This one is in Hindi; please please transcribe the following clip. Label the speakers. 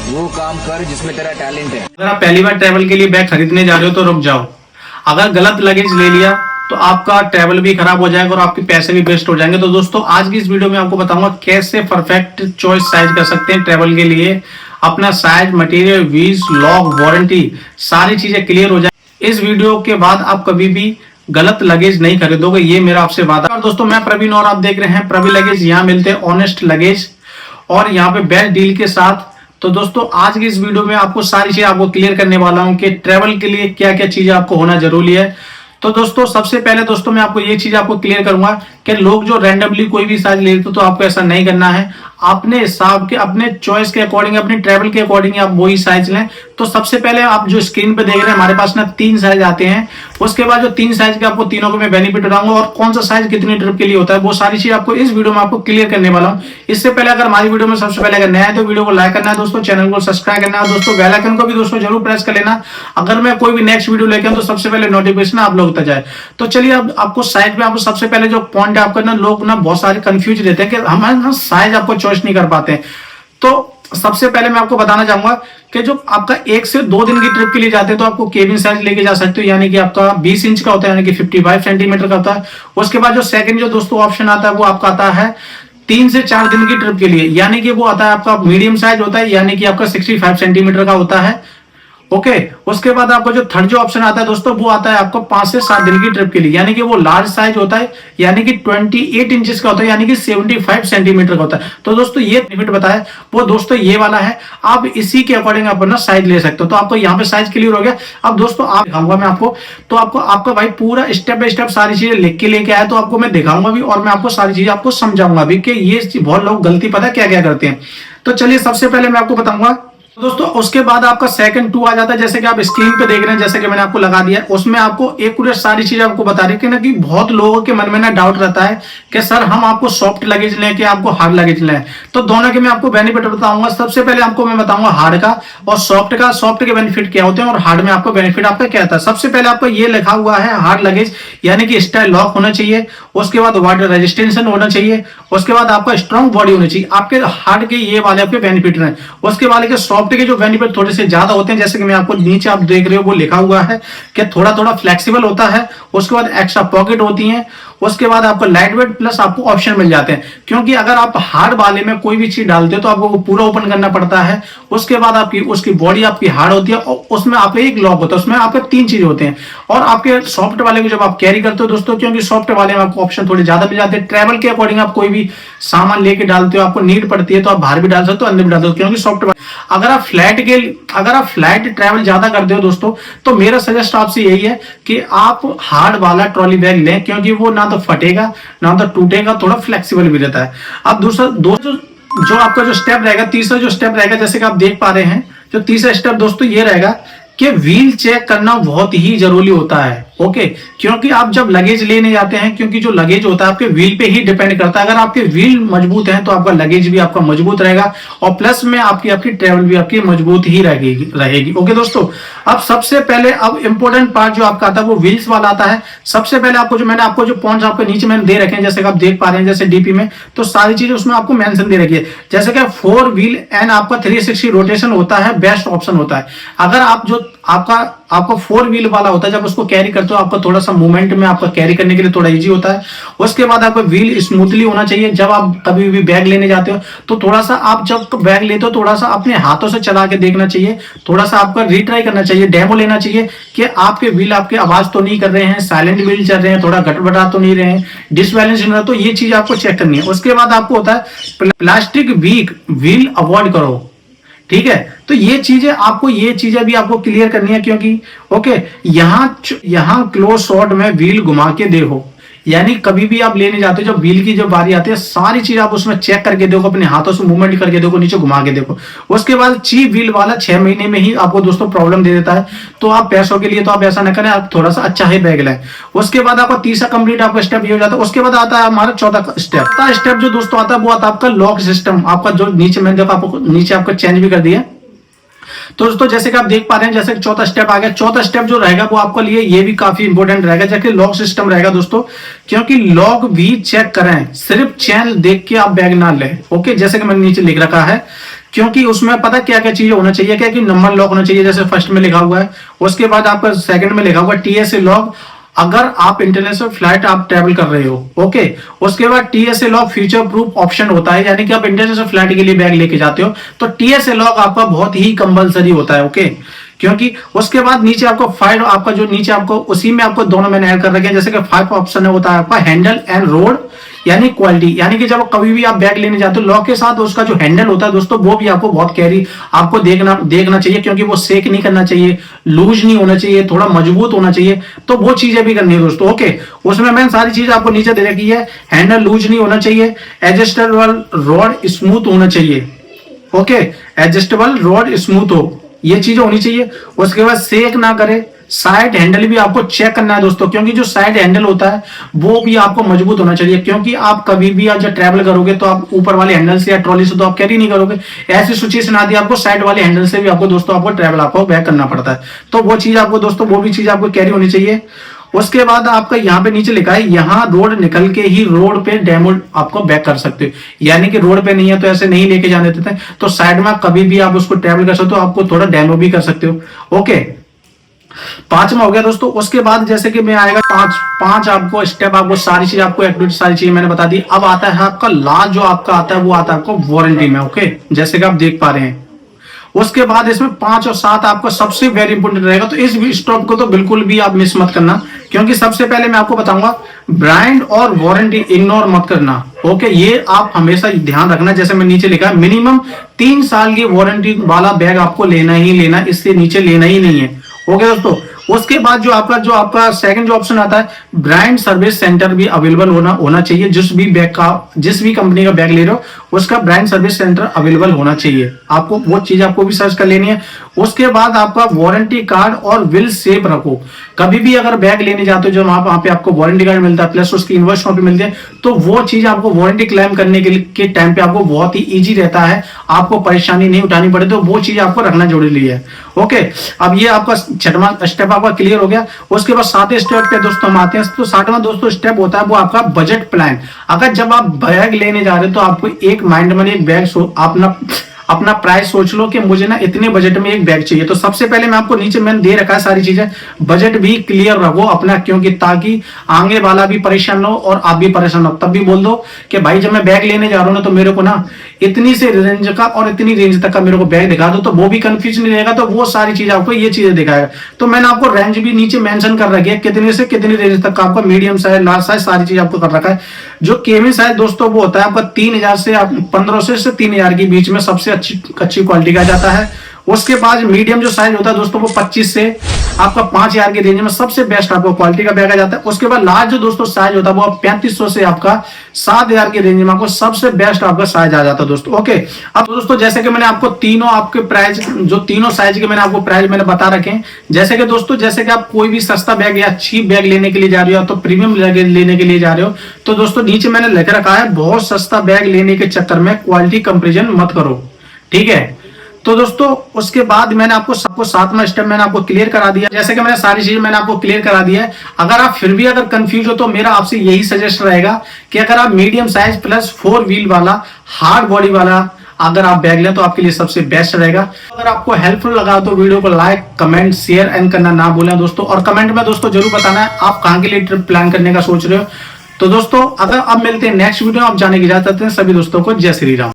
Speaker 1: वो काम कर जिसमें तेरा टैलेंट है।
Speaker 2: अगर आप पहली बार ट्रैवल के लिए बैग खरीदने जा रहे हो तो रुक जाओ। अगर गलत लगेज ले लिया तो आपका ट्रैवल भी खराब हो जाएगा और आपके पैसे भी वेस्ट हो जाएंगे। तो दोस्तों आज की इस वीडियो में आपको बताऊंगा कैसे परफेक्ट चॉइस साइज कर सकते हैं ट्रैवल के लिए। अपना size, material, wheels, lock, warranty सारी चीजें क्लियर हो जाए। इस वीडियो के बाद आप कभी भी गलत लगेज नहीं खरीदोगे, ये मेरा आपसे वादा। और दोस्तों मैं प्रवीण और आप देख रहे हैं प्रवी लगेज। यहाँ मिलते हैं ऑनेस्ट लगेज और यहाँ पे बेस्ट डील के साथ। तो दोस्तों आज की इस वीडियो में आपको सारी चीजें आपको क्लियर करने वाला हूं कि ट्रैवल के लिए क्या क्या चीजें आपको होना जरूरी है। तो दोस्तों सबसे पहले दोस्तों मैं आपको ये चीज आपको क्लियर करूंगा कि लोग जो रैंडमली कोई भी साइज ले लेते तो आपको ऐसा नहीं करना है। अपने हिसाब के, अपने चॉइस के अकॉर्डिंग, अपने ट्रैवल के अकॉर्डिंग आप वही साइज लें। तो सबसे पहले आप जो स्क्रीन पे देख रहे हैं हमारे पास ना 3 साइज आते हैं। उसके बाद जो 3 साइज के आपको तीनों को मैं बेनिफिट बताऊंगा और कौन सा साइज कितनी ट्रिप के लिए होता है वो सारी चीज आपको इस वीडियो में आपको क्लियर करने वाला हूं। इससे पहले अगर हमारी वीडियो में सबसे पहले अगर नया है तो वीडियो को लाइक करना है दोस्तों, चैनल को सब्सक्राइब करना है दोस्तों, बेल आइकन को भी दोस्तों जरूर प्रेस कर लेना। अगर मैं कोई भी नेक्स्ट वीडियो लेकर तो सबसे पहले नोटिफिकेशन आप लोग तक जाए। तो चलिए अब आपको साइज पे आपको सबसे पहले जो पॉइंट है आपका ना, लोग ना बहुत सारे कंफ्यूज रहते हैं कि हमारे ना साइज आपको चॉइस नहीं कर पाते हैं। तो सबसे पहले मैं आपको बताना चाहूंगा कि जो आपका 1 से 2 दिन की ट्रिप के लिए जाते हैं तो आपको केबिन साइज लेके जा सकते हो, यानी कि आपका 20 इंच का होता है, यानी कि 55 सेंटीमीटर का होता है। उसके बाद जो सेकंड जो दोस्तों ऑप्शन आता है वो आपका आता है 3 से 4 दिन की ट्रिप के लिए, यानी कि वो आता है आपका मीडियम साइज होता है, यानी कि आपका 65 सेंटीमीटर का होता है। ओके उसके बाद आपको जो थर्ड जो ऑप्शन आता है दोस्तों वो आता है आपको 5 से 7 दिन की ट्रिप के लिए, यानी कि वो लार्ज साइज होता है, यानी कि 28 इंचेस का होता है, यानी कि 75 सेंटीमीटर का होता है। तो दोस्तों ये बेनिफिट बताया वो दोस्तों ये वाला है। आप इसी के अकॉर्डिंग आप ना साइज ले सकते हो। तो आपको यहाँ पे साइज क्लियर हो गया। अब दोस्तों आप दिखाऊंगा मैं आपको, तो आपको आपका भाई पूरा स्टेप बाय स्टेप सारी चीजें लिख के लेके आया, तो आपको मैं दिखाऊंगा भी और मैं आपको सारी चीजें आपको समझाऊंगा भी कि ये बहुत लोग गलती पता क्या क्या करते हैं। तो चलिए सबसे पहले मैं आपको बताऊंगा दोस्तों। उसके बाद आपका सेकंड 2 आ जाता है, जैसे कि आप स्क्रीन पे देख रहे हैं, जैसे कि मैंने आपको लगा दिया है। उसमें आपको एक सारी चीजें आपको बता रही है कि बहुत लोगों के मन में ना डाउट रहता है कि सर हम आपको सॉफ्ट लगेज लें कि आपको हार्ड लगेज लें। तो दोनों के मैं आपको बेनिफिट बताऊंगा। सबसे पहले आपको मैं बताऊंगा हार्ड का और सॉफ्ट का। सॉफ्ट के बेनिफिट क्या होते हैं और हार्ड में आपको बेनिफिट आपका क्या आता है। सबसे पहले आपको ये लिखा हुआ है हार्ड लगेज, यानी कि स्टाइल लॉक होना चाहिए। उसके बाद वाटर रेजिस्टेंस होना चाहिए। उसके बाद आपका स्ट्रॉन्ग बॉडी होनी चाहिए। आपके हार्ड के ये वाले आपके बेनिफिट हैं। उसके वाले के सॉफ्ट के जो बेनिफिट थोड़े से ज्यादा होते हैं, जैसे कि मैं आपको नीचे आप देख रहे हो वो लिखा हुआ है कि थोड़ा थोड़ा फ्लेक्सिबल होता है। उसके बाद एक्स्ट्रा पॉकेट होती हैं। उसके बाद आपको लाइट वेट प्लस आपको ऑप्शन मिल जाते हैं, क्योंकि अगर आप हार्ड वाले में कोई भी चीज डालते हो तो आपको वो पूरा ओपन करना पड़ता है। उसके बाद आपकी उसकी बॉडी आपकी हार्ड होती है और उसमें आपका एक लॉक होता है, उसमें आपके 3 चीज होते हैं। और आपके सॉफ्ट वाले को जब आप कैरी करते हो दोस्तों, क्योंकि सॉफ्ट वाले में आपको ऑप्शन थोड़े ज्यादा मिल जाते हैं। ट्रैवल के अकॉर्डिंग आप कोई भी सामान लेके डालते हो, आपको नीड पड़ती है तो आप बाहर भी डाल सकते हो, अंदर भी डाल सकते हो, क्योंकि सॉफ्ट। अगर आप फ्लाइट ट्रैवल ज्यादा करते हो दोस्तों तो मेरा सजेस्ट आपसे यही है कि आप हार्ड वाला ट्रॉली बैग लें, क्योंकि वो ना तो फटेगा ना तो टूटेगा, थोड़ा फ्लेक्सिबल भी रहता है। अब दूसरा जो आपका जो स्टेप रहेगा, तीसरा जो स्टेप रहेगा, जैसे कि आप देख पा रहे हैं, जो तीसरा स्टेप दोस्तों ये रहेगा कि व्हील चेक करना बहुत ही जरूरी होता है। ओके क्योंकि आप जब लगेज लेने जाते हैं, क्योंकि जो लगेज होता है आपके व्हील पे ही डिपेंड करता है। अगर आपके व्हील मजबूत हैं तो आपका लगेज भी आपका मजबूत रहेगा और प्लस में आपकी ट्रेवल भी आपकी मजबूत ही रहेगी। ओके दोस्तों, अब सबसे पहले अब इंपॉर्टेंट पार्ट जो आपका आता है वो व्हील्स वाला आता है। सबसे पहले आपको जो मैंने आपको जो पॉइंट्स आपके नीचे मैंने दे रखे हैं, जैसे कि आप देख पा रहे हैं, जैसे डीपी में तो सारी चीजें उसमें आपको मेंशन दे रखी है। जैसे कि 4 व्हील एंड आपका 360 रोटेशन होता है, बेस्ट ऑप्शन होता है। अगर आप जो आपका 4 व्हील वाला होता है, जब उसको कैरी करते हो आपका थोड़ा सा मूवमेंट में आपका कैरी करने के लिए थोड़ा इजी होता है। उसके बाद आपका व्हील स्मूथली होना चाहिए। जब आप कभी भी बैग लेने जाते हो तो थोड़ा सा आप जब बैग लेते हो थोड़ा सा अपने हाथों से चला के देखना चाहिए, थोड़ा सा आपका रीट्राई करना चाहिए, डेमो लेना चाहिए कि आपके व्हील आपके आवाज तो नहीं कर रहे हैं, साइलेंट व्हील चल रहे हैं, थोड़ा गटबटा तो नहीं रहे हैं, डिसबैलेंस नहीं रहा, तो ये चीज आपको चेक करनी है। उसके बाद आपको होता है प्लास्टिक वीक व्हील अवॉइड करो, ठीक है। तो ये चीजें भी आपको क्लियर करनी है, क्योंकि ओके यहां क्लोज शॉट में व्हील घुमा के देखो, यानी कभी भी आप लेने जाते हो जब व्हील की जब बारी आती है सारी चीज आप उसमें चेक करके देखो, अपने हाथों से मूवमेंट करके देखो, नीचे घुमा के देखो। उसके बाद चीप व्हील वाला 6 महीने में ही आपको दोस्तों प्रॉब्लम दे देता है। तो आप पैसों के लिए तो आप ऐसा ना करें, आप थोड़ा सा अच्छा ही बैग लें। उसके बाद आपका तीसरा कंप्लीट आपका स्टेप ये हो जाता है। उसके बाद आता है हमारा चौथा स्टेप जो दोस्तों आता है वो आता है आपका लॉक सिस्टम। आपका जो नीचे मैंने देखो आपको नीचे आपका चेंज भी कर दिया। तो दोस्तों जैसे कि आप देख पा रहे हैं, जैसे चौथा स्टेप आ गया। चौथा स्टेप जो रहेगा वो आपके लिए ये भी काफी इंपॉर्टेंट रहेगा, जैसे लॉक सिस्टम रहेगा दोस्तों, क्योंकि लॉक भी चेक करें, सिर्फ चैन देख के आप बैग ना लें। ओके जैसे कि मैंने नीचे लिख रखा है क्योंकि उसमें पता क्या क्या चीजें होना चाहिए, क्या कि नंबर लॉक होना चाहिए जैसे फर्स्ट में लिखा हुआ है, उसके बाद आपका सेकंड में लिखा हुआ है TSA लॉक, अगर आप इंटरनेशनल फ्लाइट आप ट्रेवल कर रहे हो, ओके। उसके बाद TSA lock future proof option होता है, यानी कि आप इंटरनेशनल फ्लाइट के लिए बैग लेके जाते हो तो TSA लॉक आपका बहुत ही कंपलसरी होता है, ओके। क्योंकि उसके बाद नीचे आपको 5 आपका जो नीचे आपको उसी में आपको दोनों मैंने ऐड कर रखे हैं, जैसे कि 5 ऑप्शन है होता है आपका हैंडल एंड रोड, यानी क्वालिटी, यानी कि जब कभी भी आप बैग लेने जाते हो लॉक के साथ उसका जो हैंडल होता है दोस्तों वो भी आपको बहुत कैरी आपको देखना चाहिए, क्योंकि वो सेक नहीं करना चाहिए, लूज नहीं होना चाहिए, थोड़ा मजबूत होना चाहिए, तो वो चीजें भी करनी है दोस्तों, ओके। उसमें मैंने सारी चीज आपको नीचे दे रखी है, हैंडल लूज नहीं होना चाहिए, एडजस्टेबल रॉड स्मूथ होना चाहिए, ओके, एडजस्टेबल रॉड स्मूथ हो, ये चीजें होनी चाहिए। उसके बाद सेक ना करे, साइड हैंडल भी आपको चेक करना है दोस्तों, क्योंकि जो साइड हैंडल होता है वो भी आपको मजबूत होना चाहिए, क्योंकि आप कभी भी जब ट्रैवल करोगे तो आप ऊपर वाले हैंडल से या ट्रॉली से तो आप कैरी नहीं करोगे, ऐसी सिचुएशन आती है आपको साइड वाले हैंडल से भी आपको दोस्तों आपको ट्रैवल आपको बैक करना पड़ता है, तो वो चीज आपको दोस्तों वो भी चीज आपको कैरी होनी चाहिए। उसके बाद आपका यहाँ पे नीचे लिखा है यहाँ रोड निकल के ही रोड पे डेमो आपको बैक कर सकते हो, यानी कि रोड पे नहीं है तो ऐसे नहीं लेके जाने देते, तो साइड में कभी भी आप उसको ट्रैवल कर सकते हो, आपको थोड़ा डेमो भी कर सकते हो, ओके। 5वां हो गया दोस्तों। उसके बाद जैसे कि मैं आएगा पांच आपको स्टेप, आपको सारी चीज आपको एक्टिविटी सारी चीज मैंने बता दी। अब आता है आपका लास्ट जो आपका आता है वो आता है आपको वारंटी में, ओके, जैसे कि आप देख पा रहे हैं। उसके बाद इसमें 5 और 7 आपको सबसे वेरी इंपॉर्टेंट रहेगा, तो इस स्टॉप को तो बिल्कुल भी आप मिस मत करना, क्योंकि सबसे पहले मैं आपको बताऊंगा ब्रांड और वारंटी इग्नोर मत करना, ओके, ये आप हमेशा ध्यान रखना। जैसे मैं नीचे लिखा है मिनिमम 3 साल की वारंटी वाला बैग आपको लेना ही लेना, इससे नीचे लेना ही नहीं है, ओके दोस्तों। उसके बाद जो आपका सेकंड जो ऑप्शन आता है ब्रांड सर्विस सेंटर भी अवेलेबल होना चाहिए, जिस भी कंपनी का बैग ले रहे हो उसका ब्रांड सर्विस सेंटर अवेलेबल होना चाहिए, आपको वो चीज आपको भी सर्च कर लेनी है। उसके बाद आपका वारंटी कार्ड और बिल सेव रखो, कभी भी अगर बैग लेने जाते हो जो वहां पे आपको वारंटी कार्ड मिलता है प्लस उसकी इनवॉइस कॉपी मिलती है, तो वो चीज आपको वारंटी क्लेम करने के टाइम पे आपको बहुत ही इजी रहता है, आपको परेशानी नहीं उठानी पड़े, तो वो चीज आपको रखना जरूरी है, ओके। अब ये आपका 6वां स्टेप आपका क्लियर हो गया। उसके बाद 7वें स्टेप पे दोस्तों हम आते हैं, तो 7वां दोस्तों स्टेप होता है वो आपका बजट प्लान। अगर जब आप बैग लेने जा रहे हो तो आपको एक माइंड में एक बैग अपना प्राइस सोच लो कि मुझे ना इतने बजट में एक बैग चाहिए, तो सबसे पहले मैं आपको नीचे मैंने दे रखा है सारी चीजें, बजट भी क्लियर रखो अपना, क्योंकि ताकि आगे वाला भी परेशान हो और आप भी परेशान हो, तब भी बोल दो कि भाई जब मैं बैग लेने जा रहा हूं ना तो मेरे को ना इतनी से रेंज का और इतनी रेंज तक का मेरे को बैग दिखा दो, तो वो भी कंफ्यूज नहीं रहेगा, तो वो सारी चीज आपको ये चीजें दिखाएगा। तो मैंने आपको रेंज भी नीचे मेंशन कर रखी है, कितने से कितनी रेंज तक का आपका मीडियम साइज लार्ज साइज सारी चीज आपको कर रखा है। जो केवी साइज दोस्तों वो होता है आपका 3000 से 1500 से 3000 के बीच में सबसे अच्छी क्वालिटी का जाता है। उसके बाद मीडियम जो साइज होता है दोस्तों वो 25 से आपका 5000 की रेंज में सबसे बेस्ट आपको क्वालिटी का बैग आ जाता है। उसके बाद लार्ज जो दोस्तों साइज होता है वो 3500 से आपका 7000 की रेंज में आपको सबसे बेस्ट आपका साइज आ जाता है दोस्तों, ओके। अब दोस्तों जैसे कि मैंने आपको तीनों आपके प्राइस जो तीनों साइज के मैंने आपको प्राइस मैंने बता रखे हैं, जैसे कि दोस्तों जैसे कि आप कोई भी सस्ता बैग या चीप बैग लेने के लिए जा रहे हो तो प्रीमियम लेने के लिए जा रहे हो, तो दोस्तों नीचे मैंने लिख रखा है बहुत सस्ता बैग लेने के चक्कर में क्वालिटी कंपेरिजन मत करो, ठीक है। तो दोस्तों उसके बाद मैंने आपको 7वां स्टेप मैंने आपको क्लियर करा दिया, जैसे कि मैंने सारी चीजें मैंने आपको क्लियर करा दिया है। अगर आप फिर भी अगर कंफ्यूज हो तो मेरा आपसे यही सजेस्ट रहेगा कि अगर आप मीडियम साइज प्लस 4 व्हील वाला हार्ड बॉडी वाला अगर आप बैग लें तो आपके लिए सबसे बेस्ट रहेगा। अगर आपको हेल्पफुल लगा तो वीडियो को लाइक कमेंट शेयर एंड करना ना भूलें दोस्तों, और कमेंट में दोस्तों जरूर बताना है आप कहां के लिए ट्रिप प्लान करने का सोच रहे हो। तो दोस्तों अगर अब मिलते हैं नेक्स्ट वीडियो, आप जाने की इजाजत देते हैं सभी दोस्तों को। जय श्री राम।